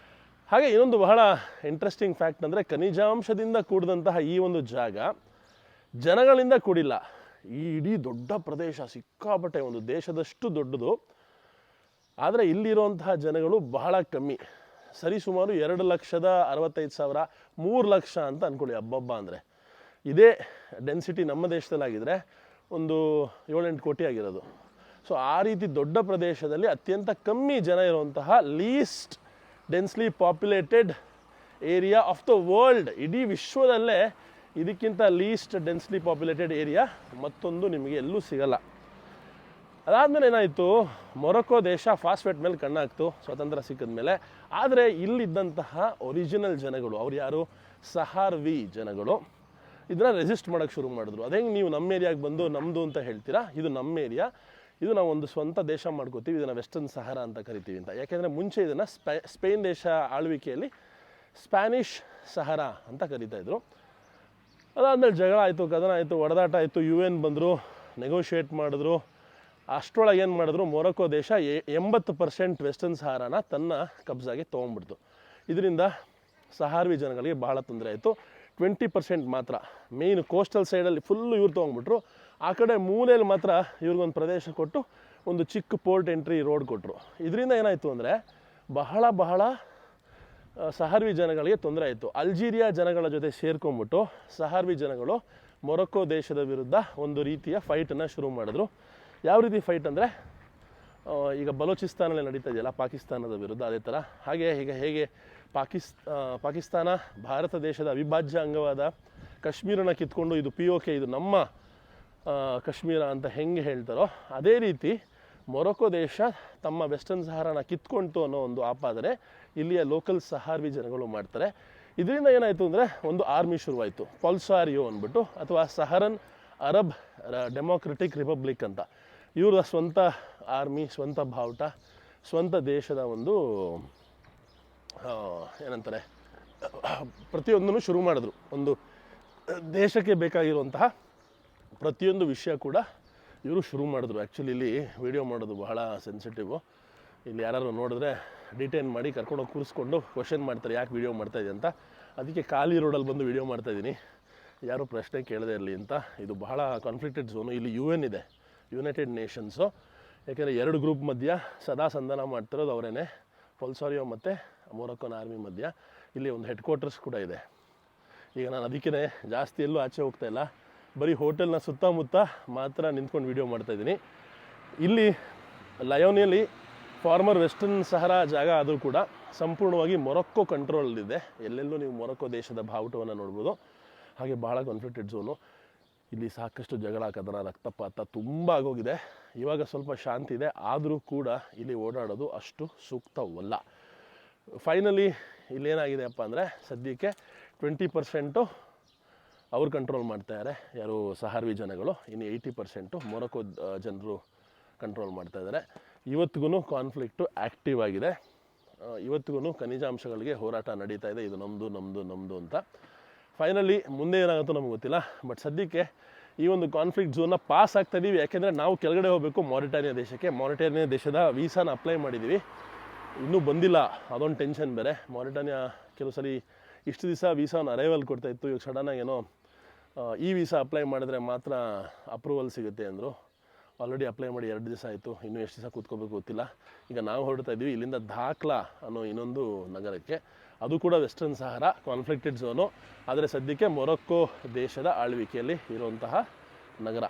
ಹಾಗೆ ಇನ್ನೊಂದು ಬಹಳ ಇಂಟ್ರೆಸ್ಟಿಂಗ್ ಫ್ಯಾಕ್ಟ್ ಅಂದರೆ, ಖನಿಜಾಂಶದಿಂದ ಕೂಡಿದಂತಹ ಈ ಒಂದು ಜಾಗ ಜನಗಳಿಂದ ಕೂಡಿಲ್ಲ. ಈ ಇಡೀ ದೊಡ್ಡ ಪ್ರದೇಶ ಸಿಕ್ಕಾಪಟ್ಟೆ ಒಂದು ದೇಶದಷ್ಟು ದೊಡ್ಡದು, ಆದರೆ ಇಲ್ಲಿರುವಂತಹ ಜನಗಳು ಬಹಳ ಕಮ್ಮಿ. ಸರಿಸುಮಾರು 2,65,000 3 ಲಕ್ಷ ಅಂತ ಅಂದ್ಕೊಳ್ಳಿ. ಹಬ್ಬ ಅಂದರೆ ಇದೇ ಡೆನ್ಸಿಟಿ ನಮ್ಮ ದೇಶದಲ್ಲಾಗಿದ್ದರೆ ಒಂದು 7-8 ಕೋಟಿ ಆಗಿರೋದು. ಸೊ ಆ ರೀತಿ ದೊಡ್ಡ ಪ್ರದೇಶದಲ್ಲಿ ಅತ್ಯಂತ ಕಮ್ಮಿ ಜನ ಇರುವಂತಹ least densely populated area of the world. ಇಡೀ ವಿಶ್ವದಲ್ಲೇ ಇದಕ್ಕಿಂತ ಲೀಸ್ಟ್ ಡೆನ್ಸ್ಲಿ ಪಾಪ್ಯುಲೇಟೆಡ್ ಏರಿಯಾ ಮತ್ತೊಂದು ನಿಮಗೆ ಎಲ್ಲೂ ಸಿಗಲ್ಲ. ಅದಾದಮೇಲೆ ಏನಾಯಿತು, ಮೊರೊಕೊ ದೇಶ ಫಾಸ್ಫೇಟ್ ಮೇಲೆ ಕಣ್ಣಾಕ್ತು ಸ್ವಾತಂತ್ರ್ಯ ಸಿಕ್ಕಿದ ಮೇಲೆ. ಆದರೆ ಇಲ್ಲಿದ್ದಂತಹ ಒರಿಜಿನಲ್ ಜನಗಳು, ಅವ್ರು ಯಾರು, ಸಹಾರ್ವಿ ಜನಗಳು, ಇದನ್ನು ರೆಸಿಸ್ಟ್ ಮಾಡೋಕ್ಕೆ ಶುರು ಮಾಡಿದ್ರು. ಅದೇ ನೀವು ನಮ್ಮ ಏರಿಯಾಗೆ ಬಂದು ನಮ್ಮದು ಅಂತ ಹೇಳ್ತೀರಾ, ಇದು ನಮ್ಮ ಏರಿಯಾ, ಇದು ನಾವು ಒಂದು ಸ್ವಂತ ದೇಶ ಮಾಡ್ಕೋತೀವಿ, ಇದನ್ನು ವೆಸ್ಟರ್ನ್ ಸಹಾರಾ ಅಂತ ಕರಿತೀವಿ ಅಂತ. ಯಾಕೆಂದರೆ ಮುಂಚೆ ಇದನ್ನು ಸ್ಪೇನ್ ದೇಶ ಆಳ್ವಿಕೆಯಲ್ಲಿ ಸ್ಪ್ಯಾನಿಷ್ ಸಹಾರಾ ಅಂತ ಕರೀತಾಯಿದ್ರು. ಅದಾದಮೇಲೆ ಜಗಳ ಆಯಿತು, ಕದನ ಆಯಿತು, ಹೊಡೆದಾಟ ಆಯಿತು. UN ಬಂದರು, ನೆಗೋಷಿಯೇಟ್ ಮಾಡಿದ್ರು. ಅಷ್ಟರೊಳಗೆ ಏನು ಮಾಡಿದ್ರು, ಮೊರೊಕೊ ದೇಶ 80% ವೆಸ್ಟರ್ನ್ ಸಹಾರಾನ ತನ್ನ ಕಬ್ಜಾಗೆ ತೊಗೊಂಡ್ಬಿಡ್ತು. ಇದರಿಂದ ಸಹಾರ್ವಿ ಜನಗಳಿಗೆ ಬಹಳ ತೊಂದರೆ ಆಯಿತು. 20% ಮಾತ್ರ ಮೇಯ್ನ್ ಕೋಸ್ಟಲ್ ಸೈಡಲ್ಲಿ ಫುಲ್ಲು ಇವ್ರು ತೊಗೊಂಡ್ಬಿಟ್ರು. ಆ ಕಡೆ ಮೂಲೆಯಲ್ಲಿ ಮಾತ್ರ ಇವ್ರಿಗೊಂದು ಪ್ರದೇಶ ಕೊಟ್ಟು ಒಂದು ಚಿಕ್ಕ ಪೋರ್ಟ್ ಎಂಟ್ರಿ ರೋಡ್ ಕೊಟ್ಟರು. ಇದರಿಂದ ಏನಾಯಿತು ಅಂದರೆ ಬಹಳ ಸಹಾರ್ವಿ ಜನಗಳಿಗೆ ತೊಂದರೆ ಆಯಿತು. ಅಲ್ಜೀರಿಯಾ ಜನಗಳ ಜೊತೆ ಸೇರ್ಕೊಂಡ್ಬಿಟ್ಟು ಸಹಾರ್ವಿ ಜನಗಳು ಮೊರೊಕೊ ದೇಶದ ವಿರುದ್ಧ ಒಂದು ರೀತಿಯ ಫೈಟನ್ನು ಶುರು ಮಾಡಿದ್ರು. ಯಾವ ರೀತಿ ಫೈಟ್ ಅಂದರೆ, ಈಗ ಬಲೂಚಿಸ್ತಾನಲ್ಲಿ ನಡೀತಾ ಇದೆಯಲ್ಲ ಪಾಕಿಸ್ತಾನದ ವಿರುದ್ಧ, ಅದೇ ಥರ ಹೇಗೆ ಪಾಕಿಸ್ತಾನ ಭಾರತ ದೇಶದ ಅವಿಭಾಜ್ಯ ಅಂಗವಾದ ಕಾಶ್ಮೀರನ ಕಿತ್ಕೊಂಡು ಇದು POK, ಇದು ನಮ್ಮ ಕಾಶ್ಮೀರ ಅಂತ ಹೆಂಗೆ ಹೇಳ್ತಾರೋ ಅದೇ ರೀತಿ ಮೊರೊಕೊ ದೇಶ ತಮ್ಮ ವೆಸ್ಟರ್ನ್ ಸಹಾರಾನ ಕಿತ್ಕೊಂತು ಅನ್ನೋ ಒಂದು ಆಪಾದನೆ ಇಲ್ಲಿಯ ಲೋಕಲ್ ಸಹಾರ್ವಿ ಜನಗಳು ಮಾಡ್ತಾರೆ. ಇದರಿಂದ ಏನಾಯಿತು ಅಂದರೆ ಒಂದು ಆರ್ಮಿ ಶುರುವಾಯಿತು, ಪೊಲ್ಸಾರಿಯೋ ಅಂದ್ಬಿಟ್ಟು, ಅಥವಾ ಸಹರನ್ ಅರಬ್ ಡೆಮೊಕ್ರೆಟಿಕ್ ರಿಪಬ್ಲಿಕ್ ಅಂತ. ಇವರ ಸ್ವಂತ ಆರ್ಮಿ, ಸ್ವಂತ ಬಾವುಟ, ಸ್ವಂತ ದೇಶದ ಒಂದು ಏನಂತಾರೆ ಪ್ರತಿಯೊಂದನ್ನು ಶುರು ಮಾಡಿದ್ರು. ಒಂದು ದೇಶಕ್ಕೆ ಬೇಕಾಗಿರುವಂತಹ ಪ್ರತಿಯೊಂದು ವಿಷಯ ಕೂಡ ಇವರು ಶುರು ಮಾಡಿದ್ರು. ಆ್ಯಕ್ಚುಲಿ ಇಲ್ಲಿ ವಿಡಿಯೋ ಮಾಡೋದು ಬಹಳ ಸೆನ್ಸಿಟಿವು. ಇಲ್ಲಿ ಯಾರು ನೋಡಿದ್ರೆ ಡಿಟೈನ್ ಮಾಡಿ ಕರ್ಕೊಂಡೋಗಿ ಕೂರಿಸ್ಕೊಂಡು ಕ್ವಶನ್ ಮಾಡ್ತಾರೆ, ಯಾಕೆ ವೀಡಿಯೋ ಮಾಡ್ತಾಯಿದೆ ಅಂತ. ಅದಕ್ಕೆ ಖಾಲಿ ರೋಡಲ್ಲಿ ಬಂದು ವೀಡಿಯೋ ಮಾಡ್ತಾಯಿದ್ದೀನಿ, ಯಾರೂ ಪ್ರಶ್ನೆ ಕೇಳದೇ ಇರಲಿ ಅಂತ. ಇದು ಬಹಳ ಕಾನ್ಫ್ಲಿಕ್ಟೆಡ್ ಝೋನು. ಇಲ್ಲಿ UN ಇದೆ, ಯುನೈಟೆಡ್ ನೇಷನ್ಸು. ಯಾಕೆಂದರೆ 2 ಗ್ರೂಪ್ ಮಧ್ಯ ಸದಾ ಸಂಧಾನ ಮಾಡ್ತಿರೋದು ಅವರೇನೆ, ಪೊಲ್ಸಾರಿಯೋ ಮತ್ತು ಮೊರೊಕೊನ್ ಆರ್ಮಿ ಮಧ್ಯ. ಇಲ್ಲಿ ಒಂದು ಹೆಡ್ ಕ್ವಾರ್ಟರ್ಸ್ ಕೂಡ ಇದೆ. ಈಗ ನಾನು ಅದಕ್ಕೇ ಜಾಸ್ತಿ ಎಲ್ಲೂ ಆಚೆ ಹೋಗ್ತಾ ಇಲ್ಲ, ಬರೀ ಹೋಟೆಲ್ನ ಸುತ್ತಮುತ್ತ ಮಾತ್ರ ನಿಂತ್ಕೊಂಡು ವೀಡಿಯೋ ಮಾಡ್ತಾಯಿದ್ದೀನಿ. ಇಲ್ಲಿ ಲಯೋನಲ್ಲಿ ಫಾರ್ಮರ್ ವೆಸ್ಟರ್ನ್ ಸಹರಾ ಜಾಗ ಆದರೂ ಕೂಡ ಸಂಪೂರ್ಣವಾಗಿ ಮೊರೊಕ್ಕೊ ಕಂಟ್ರೋಲಲ್ಲಿದೆ. ಎಲ್ಲೆಲ್ಲೂ ನೀವು ಮೊರೊಕ್ಕೊ ದೇಶದ ಬಾವುಟವನ್ನು ನೋಡ್ಬೋದು. ಹಾಗೆ ಭಾಳ ಕಾನ್ಫ್ಲಿಕ್ಟೆಡ್ ಝೋನು. ಇಲ್ಲಿ ಸಾಕಷ್ಟು ಜಗಳ, ಕದನ, ರಕ್ತಪಾತ ತುಂಬ ಆಗೋಗಿದೆ. ಇವಾಗ ಸ್ವಲ್ಪ ಶಾಂತಿ ಇದೆ, ಆದರೂ ಕೂಡ ಇಲ್ಲಿ ಓಡಾಡೋದು ಅಷ್ಟು ಸೂಕ್ತವಲ್ಲ. ಫೈನಲಿ ಇಲ್ಲೇನಾಗಿದೆಯಪ್ಪ ಅಂದರೆ, ಸದ್ಯಕ್ಕೆ 20% ಅವ್ರು ಕಂಟ್ರೋಲ್ ಮಾಡ್ತಾಯಿದ್ದಾರೆ, ಯಾರು ಸಹಾರ್ವಿ ಜನಗಳು. ಇನ್ನು 80% ಮೊರೊಕೊ ಜನರು ಕಂಟ್ರೋಲ್ ಮಾಡ್ತಾಯಿದ್ದಾರೆ. ಇವತ್ತಿಗೂ ಕಾನ್ಫ್ಲಿಕ್ಟು ಆ್ಯಕ್ಟಿವ್ ಆಗಿದೆ. ಇವತ್ತಿಗೂ ಖನಿಜಾಂಶಗಳಿಗೆ ಹೋರಾಟ ನಡೀತಾ ಇದೆ. ಇದು ನಮ್ಮದು ಅಂತ. ಫೈನಲಿ ಮುಂದೆ ಏನಾಗುತ್ತೋ ನಮ್ಗೆ ಗೊತ್ತಿಲ್ಲ. ಬಟ್ ಸದ್ಯಕ್ಕೆ ಈ ಒಂದು ಕಾನ್ಫ್ಲಿಕ್ಟ್ ಝೋನ್ನ ಪಾಸ್ ಆಗ್ತಾಯಿದ್ದೀವಿ. ಯಾಕೆಂದರೆ ನಾವು ಕೆಳಗಡೆ ಹೋಗಬೇಕು ಮೊರಿಟಾನಿಯಾ ದೇಶಕ್ಕೆ. ಮೊರಿಟಾನಿಯಾ ದೇಶದ ವೀಸಾನ ಅಪ್ಲೈ ಮಾಡಿದ್ದೀವಿ, ಇನ್ನೂ ಬಂದಿಲ್ಲ, ಅದೊಂದು ಟೆನ್ಷನ್ ಬೇರೆ. ಮೊರಿಟಾನಿಯಾ ಕೆಲವು ಸಲ ಇಷ್ಟು ದಿವಸ ವೀಸಾನ ಅರೈವಲ್ ಕೊಡ್ತಾಯಿತ್ತು, ಇವಾಗ ಸಡನ್ನಾಗಿ ಏನೋ ಈ ವೀಸಾ ಅಪ್ಲೈ ಮಾಡಿದ್ರೆ ಮಾತ್ರ ಅಪ್ರೂವಲ್ ಸಿಗುತ್ತೆ ಅಂದರು. ಆಲ್ರೆಡಿ ಅಪ್ಲೈ ಮಾಡಿ 2 ದಿವಸ ಆಯಿತು, ಇನ್ನೂ ಎಷ್ಟು ದಿವಸ ಕೂತ್ಕೋಬೇಕು ಗೊತ್ತಿಲ್ಲ. ಈಗ ನಾವು ಹೊರಡ್ತಾ ಇದ್ದೀವಿ ಇಲ್ಲಿಂದ ಧಾಕ್ಲಾ ಅನ್ನೋ ಇನ್ನೊಂದು ನಗರಕ್ಕೆ. ಅದು ಕೂಡ ವೆಸ್ಟರ್ನ್ ಸಹಾರಾ ಕಾನ್ಫ್ಲಿಕ್ಟೆಡ್ ಝೋನು, ಆದರೆ ಸದ್ಯಕ್ಕೆ ಮೊರೊಕ್ಕೊ ದೇಶದ ಆಳ್ವಿಕೆಯಲ್ಲಿ ಇರುವಂತಹ ನಗರ.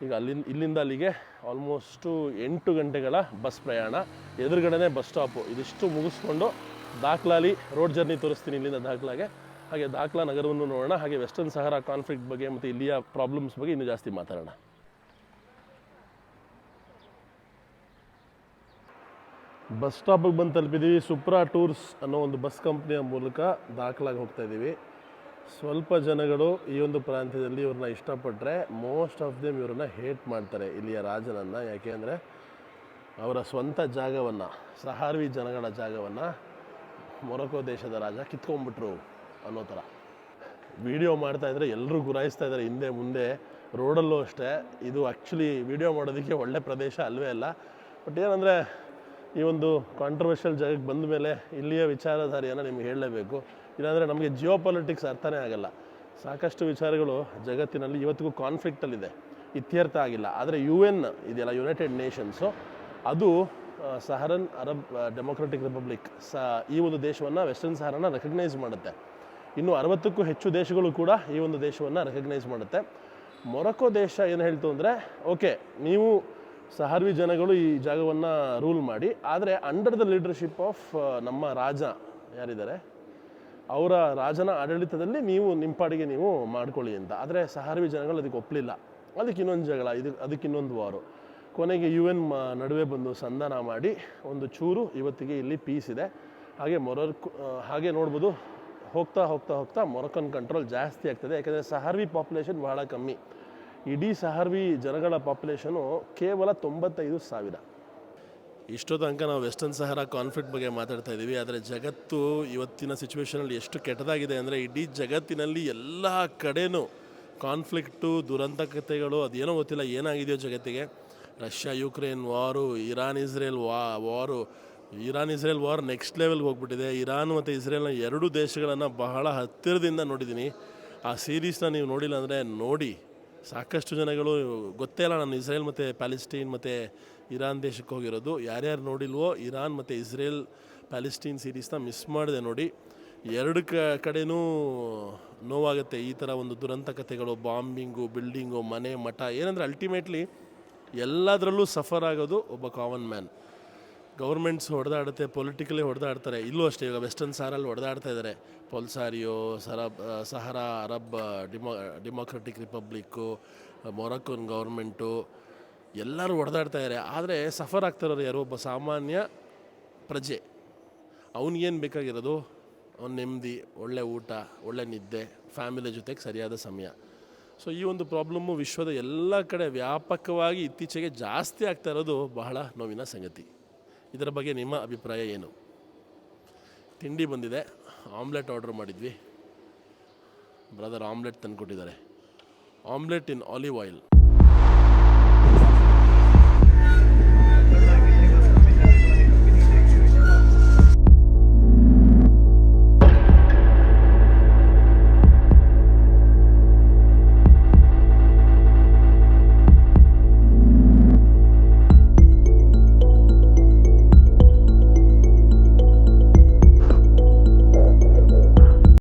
ಈಗ ಇಲ್ಲಿಂದ ಅಲ್ಲಿಗೆ ಆಲ್ಮೋಸ್ಟು 8 ಗಂಟೆಗಳ ಬಸ್ ಪ್ರಯಾಣ. ಎದುರುಗಡೆನೇ ಬಸ್ ಸ್ಟಾಪು. ಇದಿಷ್ಟು ಮುಗಿಸ್ಕೊಂಡು ಧಾಕ್ಲಾಲಿ ರೋಡ್ ಜರ್ನಿ ತೋರಿಸ್ತೀನಿ ಇಲ್ಲಿಂದ ಧಾಕ್ಲಾಗೆ. ಹಾಗೆ ಧಾಕ್ಲಾ ನಗರವನ್ನು ನೋಡೋಣ. ಹಾಗೆ ವೆಸ್ಟರ್ನ್ ಸಹಾರಾ ಕಾನ್ಫ್ಲಿಕ್ಟ್ ಬಗ್ಗೆ ಮತ್ತು ಇಲ್ಲಿಯ ಪ್ರಾಬ್ಲಮ್ಸ್ ಬಗ್ಗೆ ಇನ್ನೂ ಜಾಸ್ತಿ ಮಾತಾಡೋಣ. ಬಸ್ ಸ್ಟಾಪಿಗೆ ಬಂದು ತಲುಪಿದ್ದೀವಿ. ಸುಪ್ರಾ ಟೂರ್ಸ್ ಅನ್ನೋ ಒಂದು ಬಸ್ ಕಂಪ್ನಿಯ ಮೂಲಕ ಧಾಕ್ಲಾಗೆ ಹೋಗ್ತಾ ಇದ್ದೀವಿ. ಸ್ವಲ್ಪ ಜನಗಳು ಈ ಒಂದು ಪ್ರಾಂತ್ಯದಲ್ಲಿ ಇವ್ರನ್ನ ಇಷ್ಟಪಟ್ಟರೆ ಮೋಸ್ಟ್ ಆಫ್ ದೆಮ್ ಇವ್ರನ್ನ ಹೇಟ್ ಮಾಡ್ತಾರೆ, ಇಲ್ಲಿಯ ರಾಜನನ್ನು. ಯಾಕೆ ಅಂದರೆ ಅವರ ಸ್ವಂತ ಜಾಗವನ್ನು, ಸಹಾರ್ವಿ ಜನಗಳ ಜಾಗವನ್ನು ಮೊರೊಕೊ ದೇಶದ ರಾಜ ಕಿತ್ಕೊಂಡ್ಬಿಟ್ರು ಅನ್ನೋ ಥರ ವಿಡಿಯೋ ಮಾಡ್ತಾಯಿದ್ರೆ ಎಲ್ಲರೂ ಗುರಾಯಿಸ್ತಾ ಇದ್ದಾರೆ ಹಿಂದೆ ಮುಂದೆ. ರೋಡಲ್ಲೂ ಅಷ್ಟೇ. ಇದು ಆ್ಯಕ್ಚುಲಿ ವಿಡಿಯೋ ಮಾಡೋದಕ್ಕೆ ಒಳ್ಳೆ ಪ್ರದೇಶ ಅಲ್ವೇ ಅಲ್ಲ. ಬಟ್ ಏನಂದರೆ, ಈ ಒಂದು ಕಾಂಟ್ರವರ್ಷಿಯಲ್ ಜಾಗಕ್ಕೆ ಬಂದ ಮೇಲೆ ಇಲ್ಲಿಯ ವಿಚಾರಧಾರೆಯನ್ನು ನಿಮ್ಗೆ ಹೇಳಲೇಬೇಕು. ಇಲ್ಲಾಂದರೆ ನಮಗೆ ಜಿಯೋ ಪಾಲಿಟಿಕ್ಸ್ ಅರ್ಥನೇ ಆಗಲ್ಲ. ಸಾಕಷ್ಟು ವಿಚಾರಗಳು ಜಗತ್ತಿನಲ್ಲಿ ಇವತ್ತಿಗೂ ಕಾನ್ಫ್ಲಿಕ್ಟಲ್ಲಿದೆ, ಇತ್ಯರ್ಥ ಆಗಿಲ್ಲ. ಆದರೆ UN ಇದೆಯಲ್ಲ, ಯುನೈಟೆಡ್ ನೇಷನ್ಸು, ಅದು ಸಹರನ್ ಅರಬ್ ಡೆಮೊಕ್ರೆಟಿಕ್ ರಿಪಬ್ಲಿಕ್ ಈ ಒಂದು ದೇಶವನ್ನು, ವೆಸ್ಟರ್ನ್ ಸಹಾರಾನ ರೆಕಗ್ನೈಸ್ ಮಾಡುತ್ತೆ. ಇನ್ನು 60ಕ್ಕೂ ಹೆಚ್ಚು ದೇಶಗಳು ಕೂಡ ಈ ಒಂದು ದೇಶವನ್ನು ರೆಕಗ್ನೈಸ್ ಮಾಡುತ್ತೆ. ಮೊರೊಕೊ ದೇಶ ಏನು ಹೇಳ್ತು ಅಂದರೆ, ಓಕೆ ನೀವು ಸಹಾರ್ವಿ ಜನಗಳು ಈ ಜಾಗವನ್ನು ರೂಲ್ ಮಾಡಿ, ಆದರೆ ಅಂಡರ್ ದ ಲೀಡರ್ಶಿಪ್ ಆಫ್ ನಮ್ಮ ರಾಜ ಯಾರಿದ್ದಾರೆ ಅವರ ರಾಜನ ಆಡಳಿತದಲ್ಲಿ ನೀವು ನಿಮ್ಮ ಪಾಡಿಗೆ ನೀವು ಮಾಡ್ಕೊಳ್ಳಿ ಅಂತ. ಆದರೆ ಸಹಾರ್ವಿ ಜನಗಳು ಅದಕ್ಕೆ ಒಪ್ಪಲಿಲ್ಲ. ಅದಕ್ಕೆ ಇನ್ನೊಂದು ಜಗಳ, ಅದಕ್ಕೆ ಇನ್ನೊಂದು ವಾರು. ಕೊನೆಗೆ UN ನಡುವೆ ಬಂದು ಸಂಧಾನ ಮಾಡಿ ಒಂದು ಚೂರು ಇವತ್ತಿಗೆ ಇಲ್ಲಿ ಪೀಸ್ ಇದೆ. ಹಾಗೆ ನೋಡ್ಬೋದು, ಹೋಗ್ತಾ ಮೊರೊಕನ್ ಕಂಟ್ರೋಲ್ ಜಾಸ್ತಿ ಆಗ್ತದೆ. ಯಾಕೆಂದರೆ ಸಹಾರ್ವಿ ಪಾಪ್ಯುಲೇಷನ್ ಬಹಳ ಕಮ್ಮಿ. ಇಡೀ ಸಹಾರ್ವಿ ಜನಗಳ ಪಾಪ್ಯುಲೇಷನು ಕೇವಲ 95,000. ಇಷ್ಟೋ ತನಕ ನಾವು ವೆಸ್ಟರ್ನ್ ಸಹಾರಾ ಕಾನ್ಫ್ಲಿಕ್ಟ್ ಬಗ್ಗೆ ಮಾತಾಡ್ತಾ ಇದ್ದೀವಿ. ಆದರೆ ಜಗತ್ತು ಇವತ್ತಿನ ಸಿಚುವೇಷನಲ್ಲಿ ಎಷ್ಟು ಕೆಟ್ಟದಾಗಿದೆ ಅಂದರೆ, ಇಡೀ ಜಗತ್ತಿನಲ್ಲಿ ಎಲ್ಲ ಕಡೆನೂ ಕಾನ್ಫ್ಲಿಕ್ಟು, ದುರಂತ ಕಥೆಗಳು, ಅದೇನೋ ಗೊತ್ತಿಲ್ಲ ಏನಾಗಿದೆಯೋ ಜಗತ್ತಿಗೆ. Russia Ukraine war, Iran Israel war next ಲೆವೆಲ್ಗೆ ಹೋಗ್ಬಿಟ್ಟಿದೆ. ಇರಾನ್ ಮತ್ತು ಇಸ್ರೇಲ್ನ ಎರಡೂ ದೇಶಗಳನ್ನು ಬಹಳ ಹತ್ತಿರದಿಂದ ನೋಡಿದ್ದೀನಿ. ಆ ಸೀರೀಸ್ನ ನೀವು ನೋಡಿಲ್ಲ ಅಂದರೆ ನೋಡಿ. ಸಾಕಷ್ಟು ಜನಗಳು ಗೊತ್ತೇ ಇಲ್ಲ ನಾನು ಇಸ್ರೇಲ್ ಮತ್ತು ಪ್ಯಾಲೆಸ್ಟೈನ್ ಮತ್ತು ಇರಾನ್ ದೇಶಕ್ಕೆ ಹೋಗಿರೋದು. ಯಾರ್ಯಾರು ನೋಡಿಲ್ವೋ ಇರಾನ್ ಮತ್ತು ಇಸ್ರೇಲ್ ಪ್ಯಾಲೆಸ್ಟೈನ್ ಸೀರೀಸ್ನ ಮಿಸ್ ಮಾಡಿದೆ ನೋಡಿ. ಎರಡು ಕಡೆನೂ ನೋವಾಗುತ್ತೆ ಈ ಥರ ಒಂದು ದುರಂತ ಕಥೆಗಳು, ಬಾಂಬಿಂಗು, ಬಿಲ್ಡಿಂಗು, ಮನೆ ಮಠ. ಏನಂದರೆ ಅಲ್ಟಿಮೇಟ್ಲಿ ಎಲ್ಲದರಲ್ಲೂ ಸಫರ್ ಆಗೋದು ಒಬ್ಬ ಕಾಮನ್ ಮ್ಯಾನ್. ಗೌರ್ಮೆಂಟ್ಸ್ ಹೊಡೆದಾಡುತ್ತೆ, ಪೊಲಿಟಿಕಲಿ ಹೊಡೆದಾಡ್ತಾರೆ. ಇಲ್ಲೂ ಅಷ್ಟೇ, ಈಗ ವೆಸ್ಟರ್ನ್ ಸಾರಲ್ಲಿ ಹೊಡೆದಾಡ್ತಾ ಇದ್ದಾರೆ. Polisario, Sahara Arab Democratic Republic, Moroccan government ಎಲ್ಲರೂ ಹೊಡೆದಾಡ್ತಾ ಇದ್ದಾರೆ. ಆದರೆ ಸಫರ್ ಆಗ್ತಾಯಿರೋರು ಯಾರೋ ಒಬ್ಬ ಸಾಮಾನ್ಯ ಪ್ರಜೆ. ಅವನಿಗೇನು ಬೇಕಾಗಿರೋದು? ಅವ್ನ ನೆಮ್ಮದಿ, ಒಳ್ಳೆ ಊಟ, ಒಳ್ಳೆ ನಿದ್ದೆ, ಫ್ಯಾಮಿಲಿ ಜೊತೆಗೆ ಸರಿಯಾದ ಸಮಯ. ಸೊ ಈ ಒಂದು ಪ್ರಾಬ್ಲಮ್ಮು ವಿಶ್ವದ ಎಲ್ಲ ಕಡೆ ವ್ಯಾಪಕವಾಗಿ ಇತ್ತೀಚೆಗೆ ಜಾಸ್ತಿ ಆಗ್ತಾ ಇರೋದು ಬಹಳ ನೋವಿನ ಸಂಗತಿ. ಇದರ ಬಗ್ಗೆ ನಿಮ್ಮ ಅಭಿಪ್ರಾಯ ಏನು? ತಿಂಡಿ ಬಂದಿದೆ, ಆಮ್ಲೆಟ್ ಆರ್ಡ್ರ್ ಮಾಡಿದ್ವಿ. ಬ್ರದರ್ ಆಮ್ಲೆಟ್ ತಂದುಕೊಟ್ಟಿದ್ದಾರೆ. ಆಮ್ಲೆಟ್ ಇನ್ ಆಲಿವ್ ಆಯಿಲ್.